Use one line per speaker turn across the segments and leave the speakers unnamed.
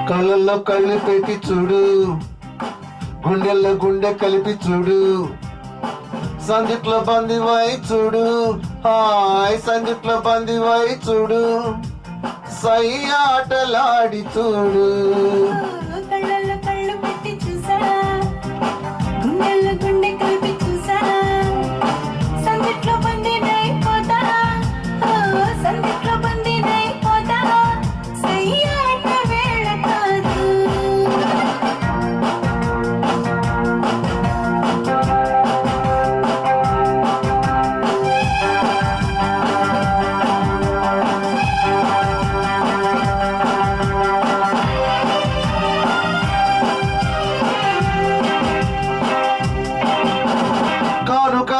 కళ్ళల్లో కళ్ళు పెట్టి చూడు, గుండెల్లో గుండె కలిపి చూడు, సందిట్లో బందివై చూడు, హాయ్ సందిట్లో బందివై చూడు, సై ఆటలాడి చూడు.
కళ్ళల్లో కళ్ళు పెట్టి చూసా, గుండెల్లో గుండె కలిపి చూసా, సందిట్లో బందినైపోతా, సందిట్లో బందినైపోతా, సై ఆట వేళ కాదు.
కానుక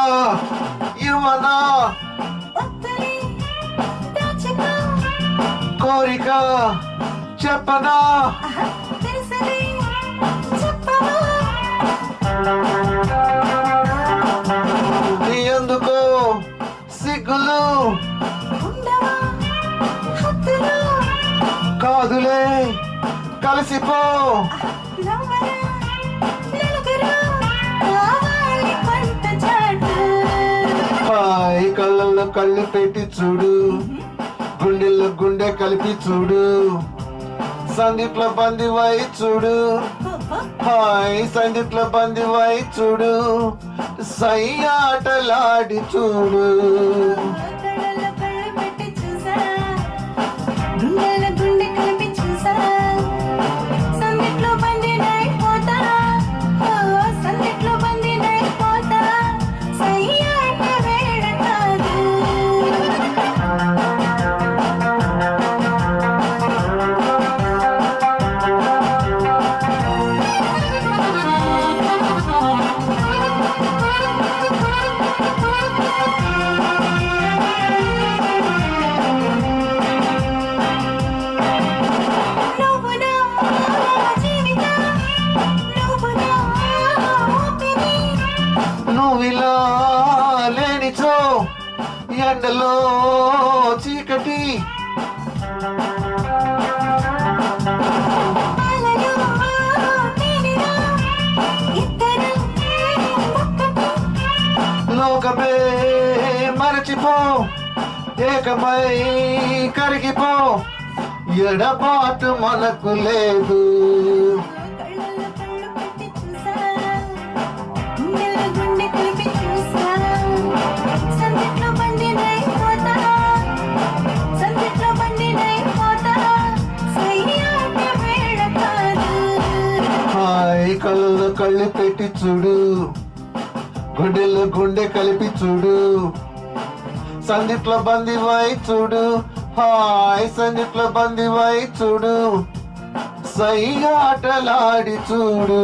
యువనా
ఒత్తిడి దాచుకో,
కోరిక చెప్పనా,
తెలుసని చెప్పవా,
నీ ఎందుకో సిగ్గులు
ఉండవా హద్దులు,
కాదులే కలిసిపో.
నవ్వరా నలుగురు కావాలి కొంత చాటు.
హాయ్ కళ్ళల్లో కళ్ళు పెట్టి చూడు, గుండెల్లో గుండె కలిపి చూడు, సందిట్లో బందివై చూడు, హాయ్ సందిట్లో బందివై చూడు, సై ఆటలాడి చూడు.
కళ్ళల్లో కళ్ళు పెట్టి చూసా, గుండెల గుండె కలిపి చూసా, సందిట్లో బందినైపోతా, సందిట్లో బందినైపోతా, సై ఆట వేళ కాదు. నువ్వు నా జీవితం, నువ్వు నా ఊపిరి,
నువ్విలా లేనిచో ఎండలో చీకటి,
అలలు తీరినా ఇద్దరం ఒక్కటి.
లోకమే మరచిపో, ఏకమై కరిగిపో, ఎడబాటు మనకు లేదు.
కళ్ళల్లో కళ్ళు పెట్టి చూసా, గుండెల్లో గుండె కలిపి చూసా, సందిట్లో బందినైపోతా, సందిట్లో బందినైపోతా, సై ఆట వేళ కాదు.
హాయ్ కళ్ళల్లో కళ్ళు పెట్టి చూడు, గుండెల్లో గుండె కలిపి చూడు, సందిట్లో బందివై చూడు, హాయ్ సందిట్లో బందివై చూడు, సై ఆటలాడి చూడు.